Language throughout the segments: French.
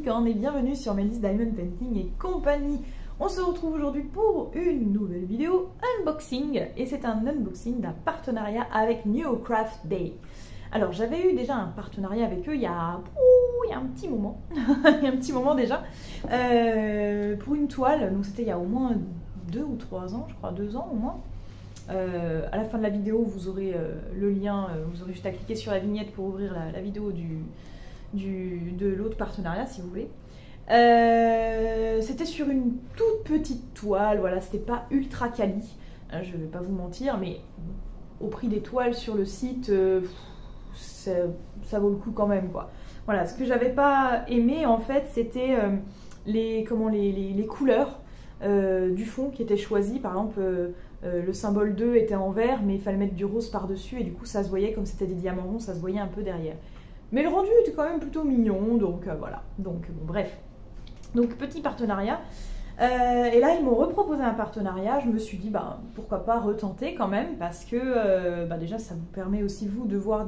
licorne et bienvenue sur Melisse Diamond Painting et compagnie. On se retrouve aujourd'hui pour une nouvelle vidéo unboxing et c'est un unboxing d'un partenariat avec New Craft Day. Alors j'avais eu déjà un partenariat avec eux il y a un petit moment, il y a un petit moment déjà, pour une toile, donc c'était il y a au moins 2 ou 3 ans, je crois 2 ans au moins. À la fin de la vidéo, vous aurez le lien, vous aurez juste à cliquer sur la vignette pour ouvrir la vidéo de l'autre partenariat si vous voulez. C'était sur une toute petite toile, voilà, c'était pas ultra quali, hein, je vais pas vous mentir, mais au prix des toiles sur le site, ça vaut le coup quand même, quoi. Voilà, ce que j'avais pas aimé en fait, c'était les couleurs du fond qui étaient choisies. Par exemple, le symbole 2 était en vert, mais il fallait mettre du rose par-dessus, et du coup ça se voyait, comme c'était des diamants ronds, ça se voyait un peu derrière. Mais le rendu était quand même plutôt mignon, donc voilà. Donc bon, bref. Donc petit partenariat. Et là, ils m'ont reproposé un partenariat. Je me suis dit, bah, pourquoi pas retenter quand même, parce que déjà, ça vous permet aussi, vous, de voir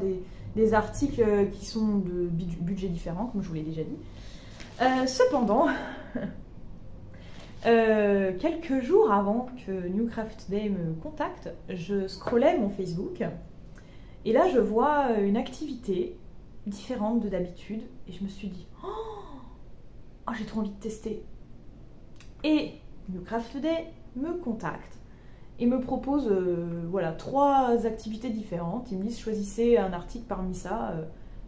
des articles qui sont de budgets différents, comme je vous l'ai déjà dit. Cependant, quelques jours avant que New Craft Day me contacte, je scrollais mon Facebook, et là, je vois une activité différente de d'habitude, et je me suis dit, oh, j'ai trop envie de tester. Et New Craft Day me contacte et me propose voilà, 3 activités différentes. Ils me disent choisissez un article parmi ça,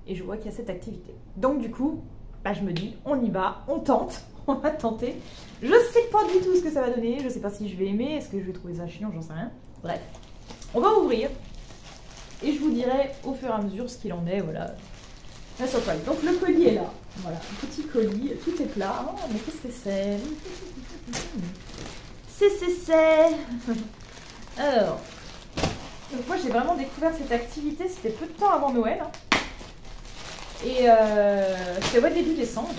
et je vois qu'il y a cette activité. Donc du coup, bah, je me dis on y va, on tente, on va tenter. Je sais pas du tout ce que ça va donner, je sais pas si je vais aimer, est-ce que je vais trouver ça chiant, j'en sais rien. Bref, on va ouvrir et je vous dirai au fur et à mesure ce qu'il en est, voilà. La surprise. Donc le colis est là, voilà, un petit colis, tout est plat. Oh, mais qu'est-ce que c'est? C'est. Alors, donc moi j'ai vraiment découvert cette activité, c'était peu de temps avant Noël, hein. Et c'était début décembre.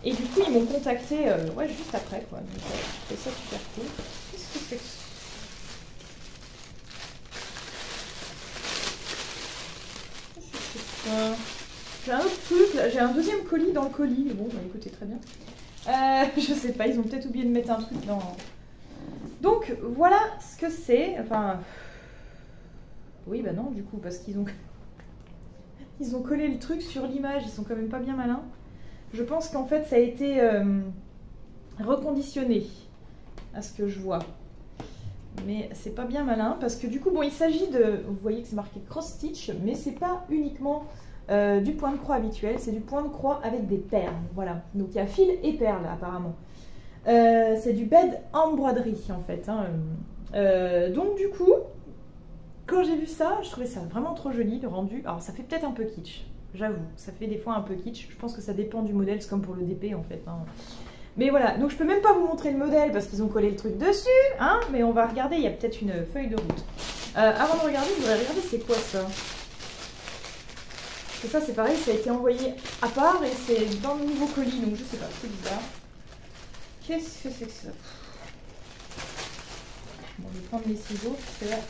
Et du coup ils m'ont contacté juste après, quoi. Donc je trouve ça super cool. Qu'est-ce que c'est que ça? J'ai un autre truc, j'ai un deuxième colis dans le colis, mais bon, bah, écoutez, très bien. Je sais pas, ils ont peut-être oublié de mettre un truc dans... Donc, voilà ce que c'est, enfin... Oui, bah non, du coup, parce qu'ils ont... Ils ont collé le truc sur l'image, ils sont quand même pas bien malins. Je pense qu'en fait, ça a été reconditionné, à ce que je vois. Mais c'est pas bien malin, parce que du coup, bon, il s'agit de... Vous voyez que c'est marqué cross-stitch, mais c'est pas uniquement... du point de croix habituel, c'est du point de croix avec des perles, voilà. Donc il y a fil et perles apparemment. C'est du bed embroiderie en fait, hein. Donc du coup, quand j'ai vu ça, je trouvais ça vraiment trop joli, le rendu. Alors ça fait peut-être un peu kitsch, j'avoue, ça fait des fois un peu kitsch. Je pense que ça dépend du modèle, c'est comme pour le DP en fait, hein. Mais voilà, donc je peux même pas vous montrer le modèle parce qu'ils ont collé le truc dessus, hein. Mais on va regarder, il y a peut-être une feuille de route. Avant de regarder, je voudrais regarder c'est quoi ça. Et ça c'est pareil, ça a été envoyé à part et c'est dans le nouveau colis, donc je sais pas, c'est bizarre. Qu'est-ce que c'est que ça? Bon, je vais prendre mes ciseaux parce que là,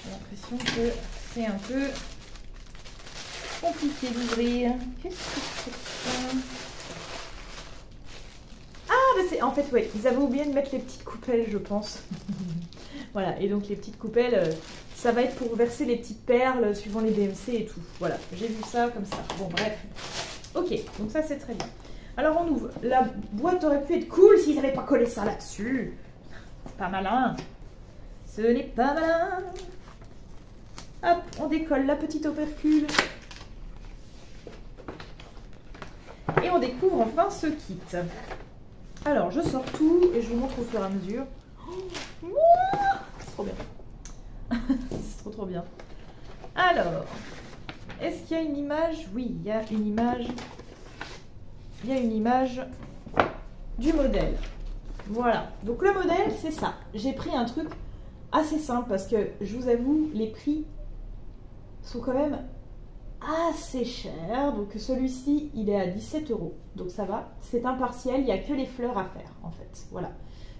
j'ai l'impression que c'est un peu compliqué d'ouvrir. Qu'est-ce que c'est que ça? Ah, bah c'est en fait, ouais, ils avaient oublié de mettre les petites coupelles, je pense. Voilà, et donc les petites coupelles... ça va être pour verser les petites perles suivant les DMC et tout. Voilà, j'ai vu ça comme ça. Bon, bref. Ok, donc ça, c'est très bien. Alors, on ouvre. La boîte aurait pu être cool s'ils n'avaient pas collé ça là-dessus. Pas malin. Ce n'est pas malin. Hop, on décolle la petite opercule. Et on découvre enfin ce kit. Alors, je sors tout et je vous montre au fur et à mesure. Oh, c'est trop bien. C'est trop bien. Alors, est-ce qu'il y a une image? Oui, il y a une image. Il y a une image du modèle. Voilà. Donc le modèle, c'est ça. J'ai pris un truc assez simple parce que je vous avoue, les prix sont quand même assez chers. Donc celui-ci, il est à 17 €. Donc ça va. C'est impartiel. Il n'y a que les fleurs à faire, en fait. Voilà.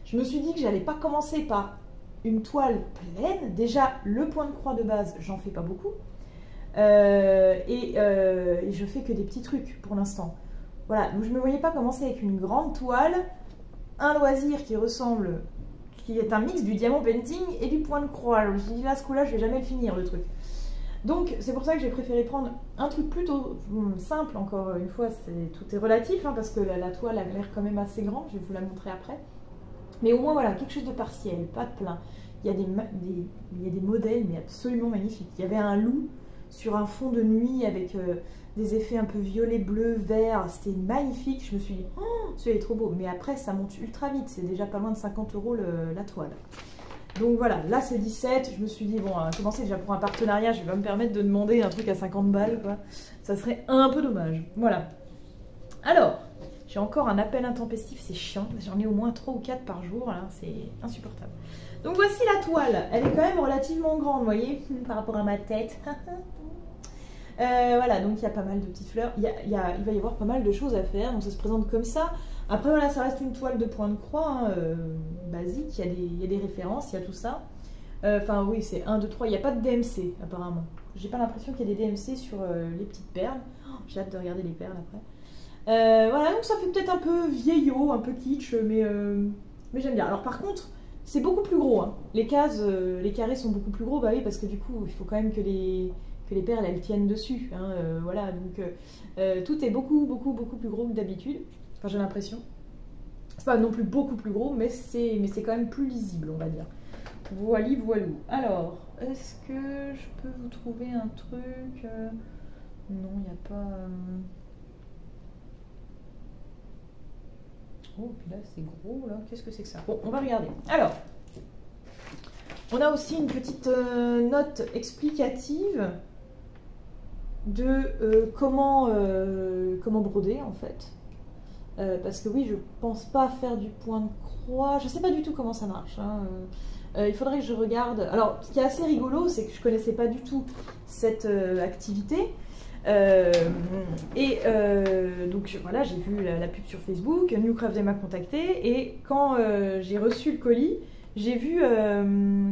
Je me suis dit que j'allais pas commencer par une toile pleine. Déjà, le point de croix de base, j'en fais pas beaucoup. Et je fais que des petits trucs pour l'instant. Voilà, donc je me voyais pas commencer avec une grande toile, un loisir qui ressemble, qui est un mix du diamant painting et du point de croix. Je me suis dit là, ce coup-là, je vais jamais le finir le truc. Donc c'est pour ça que j'ai préféré prendre un truc plutôt simple, encore une fois, tout est relatif, hein, parce que la toile a l'air quand même assez grande, je vais vous la montrer après. Mais au moins voilà, quelque chose de partiel, pas de plein. Il y a des modèles mais absolument magnifiques. Il y avait un loup sur un fond de nuit avec des effets un peu violet, bleu, vert, c'était magnifique. Je me suis dit, oh, celui-là est trop beau, mais après ça monte ultra vite, c'est déjà pas loin de 50 € la toile. Donc voilà, là c'est 17, je me suis dit, bon, commencer déjà pour un partenariat, je vais pas me permettre de demander un truc à 50 balles, quoi. Ça serait un peu dommage. Voilà. Alors, j'ai encore un appel intempestif, c'est chiant, j'en ai au moins 3 ou 4 par jour, là, c'est insupportable. Donc voici la toile, elle est quand même relativement grande, vous voyez, par rapport à ma tête. Voilà, donc il y a pas mal de petites fleurs, il va y avoir pas mal de choses à faire, donc ça se présente comme ça. Après voilà, ça reste une toile de point de croix, hein, basique, il y a des références, il y a tout ça. Enfin oui, c'est 1, 2, 3, il n'y a pas de DMC apparemment. J'ai pas l'impression qu'il y ait des DMC sur les petites perles. Oh, j'ai hâte de regarder les perles après. Voilà, donc ça fait peut-être un peu vieillot, un peu kitsch, mais j'aime bien. Alors par contre, c'est beaucoup plus gros, hein. Les cases, les carrés sont beaucoup plus gros, bah oui, parce que du coup, il faut quand même que les perles, elles tiennent dessus, hein, voilà, donc tout est beaucoup plus gros que d'habitude. Enfin, j'ai l'impression. C'est pas non plus beaucoup plus gros, mais c'est quand même plus lisible, on va dire. Voili, voilou. Alors, est-ce que je peux vous trouver un truc Non, il n'y a pas... Oh, puis là, c'est gros, là. Qu'est-ce que c'est que ça? Bon, on va regarder. Alors, on a aussi une petite note explicative de comment broder, en fait. Parce que oui, je pense pas faire du point de croix. Je sais pas du tout comment ça marche, hein. Il faudrait que je regarde. Alors, ce qui est assez rigolo, c'est que je connaissais pas du tout cette activité. Donc voilà, j'ai vu la pub sur Facebook, Newcraft m'a contacté, et quand j'ai reçu le colis, j'ai vu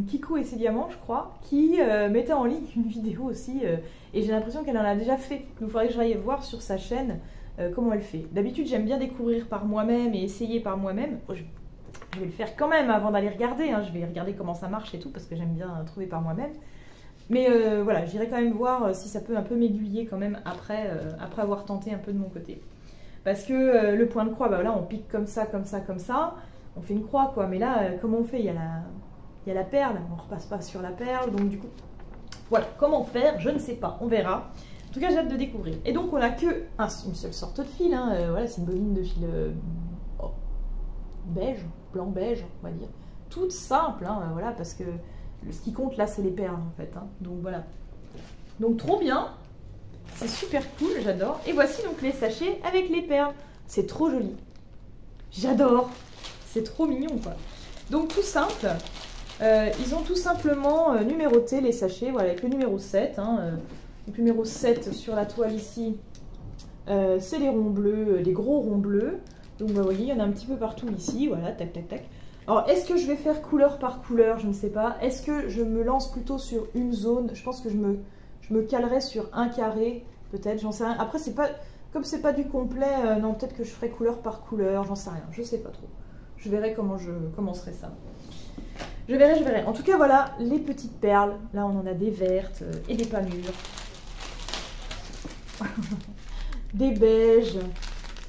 Kikou et ses diamants, je crois, qui mettait en ligne une vidéo aussi, et j'ai l'impression qu'elle en a déjà fait. Donc il faudrait que j'aille voir sur sa chaîne comment elle fait. D'habitude, j'aime bien découvrir par moi-même et essayer par moi-même. Je vais le faire quand même avant d'aller regarder, hein. Je vais regarder comment ça marche et tout, parce que j'aime bien trouver par moi-même. Mais voilà, j'irai quand même voir si ça peut un peu m'aiguiller quand même après avoir tenté un peu de mon côté. Parce que le point de croix, bah là on pique comme ça, comme ça, comme ça. On fait une croix quoi, mais là comment on fait? Il y a la perle, on ne repasse pas sur la perle, donc du coup, voilà, comment faire? Je ne sais pas, on verra. En tout cas, j'ai hâte de découvrir. Et donc on n'a que une seule sorte de fil, hein. Voilà, c'est une bobine de fil beige, blanc beige, on va dire. Toute simple, hein, voilà, parce que ce qui compte là, c'est les perles en fait, hein. Donc voilà. Donc trop bien, c'est super cool, j'adore. Et voici donc les sachets avec les perles. C'est trop joli. J'adore. C'est trop mignon quoi. Donc tout simple. Ils ont tout simplement numéroté les sachets, voilà, avec le numéro 7. Hein, donc numéro 7 sur la toile ici, c'est les ronds bleus, les gros ronds bleus. Donc bah, vous voyez, il y en a un petit peu partout ici, voilà, tac, tac, tac. Alors, est-ce que je vais faire couleur par couleur? Je ne sais pas. Est-ce que je me lance plutôt sur une zone? Je pense que je me calerai sur un carré, peut-être, j'en sais rien. Après, comme c'est pas du complet, non, peut-être que je ferai couleur par couleur, j'en sais rien, je sais pas trop. Je verrai comment je commencerai ça. Je verrai, je verrai. En tout cas, voilà, les petites perles. Là, on en a des vertes et des pas mûres. Des beiges.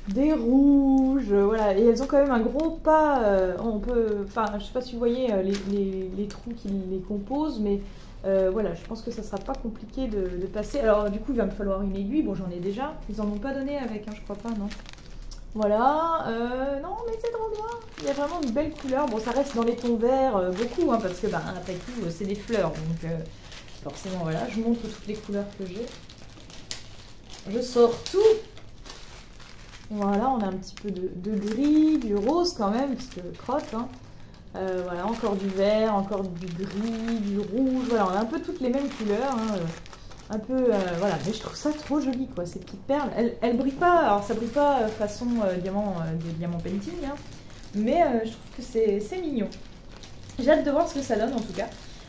Des rouges, voilà, et elles ont quand même un gros pas, enfin, je sais pas si vous voyez les trous qui les composent, mais voilà, je pense que ça sera pas compliqué de passer. Alors du coup, il va me falloir une aiguille, bon j'en ai déjà, ils en ont pas donné avec, hein, je crois pas, non. Voilà, non mais c'est trop bien, il y a vraiment une belle couleur, bon ça reste dans les tons verts beaucoup, hein, parce que bah, après tout, c'est des fleurs, donc forcément voilà, je montre toutes les couleurs que j'ai. Je sors tout. Voilà, on a un petit peu de gris, du rose quand même, parce que crotte, hein. Voilà, encore du vert, encore du gris, du rouge, voilà, on a un peu toutes les mêmes couleurs, hein, un peu, voilà, mais je trouve ça trop joli, quoi, ces petites perles. Elles brillent pas, alors ça brille pas façon diamant painting, hein, mais je trouve que c'est mignon. J'ai hâte de voir ce que ça donne, en tout cas.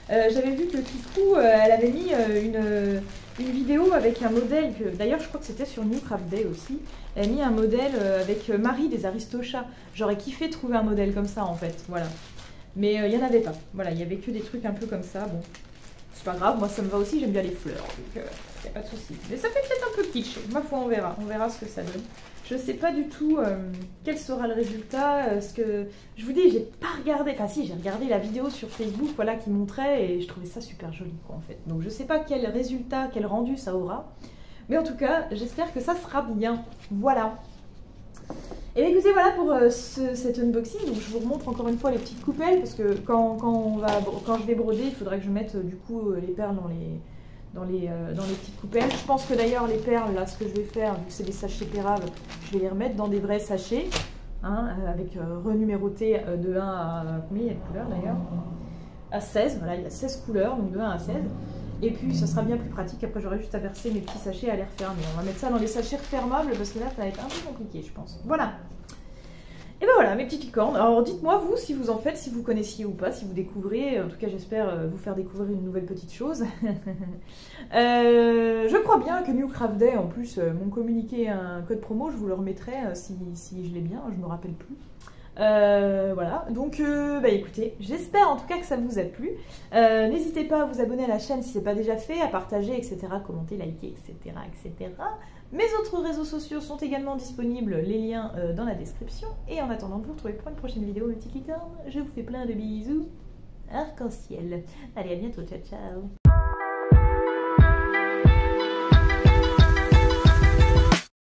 J'avais vu que Kikou, elle avait mis une vidéo avec un modèle, que d'ailleurs je crois que c'était sur New Craft Day aussi. Elle a mis un modèle avec Marie des Aristochats. J'aurais kiffé trouver un modèle comme ça en fait, voilà. Mais il n'y en avait pas. Voilà, il n'y avait que des trucs un peu comme ça. Bon, c'est pas grave, moi ça me va aussi, j'aime bien les fleurs, donc il n'y a pas de souci. Mais ça fait peut-être un peu kitsch, ma foi on verra ce que ça donne. Je sais pas du tout quel sera le résultat, ce que... Je vous dis, j'ai pas regardé, enfin si, j'ai regardé la vidéo sur Facebook, voilà, qui montrait, et je trouvais ça super joli, quoi, en fait. Donc je sais pas quel résultat, quel rendu ça aura, mais en tout cas, j'espère que ça sera bien. Voilà. Et bien, écoutez, voilà pour cet unboxing. Donc je vous remontre encore une fois les petites coupelles, parce que quand je vais broder, il faudrait que je mette du coup les perles dans les petites coupelles. Je pense que d'ailleurs les perles, là, ce que je vais faire, vu que c'est des sachets Pérave, je vais les remettre dans des vrais sachets, hein, avec renuméroté de 1 à... Combien il y a de couleurs d'ailleurs? À 16, voilà, il y a 16 couleurs, donc de 1 à 16. Et puis ça sera bien plus pratique, après j'aurai juste à verser mes petits sachets à l'air fermé. On va mettre ça dans les sachets refermables, parce que là ça va être un peu compliqué je pense. Voilà. Et ben voilà, mes petites licornes. Alors dites-moi vous si vous en faites, si vous connaissiez ou pas, si vous découvrez. En tout cas j'espère vous faire découvrir une nouvelle petite chose. Je crois bien que New Craft Day en plus m'ont communiqué un code promo, je vous le remettrai si je l'ai bien, je me rappelle plus. Voilà, donc bah écoutez, j'espère en tout cas que ça vous a plu. N'hésitez pas à vous abonner à la chaîne si ce n'est pas déjà fait, à partager, etc., commenter, liker, etc., etc. Mes autres réseaux sociaux sont également disponibles, les liens dans la description. Et en attendant de vous retrouver pour une prochaine vidéo, mes petites licornes, je vous fais plein de bisous arc-en-ciel. Allez, à bientôt, ciao ciao.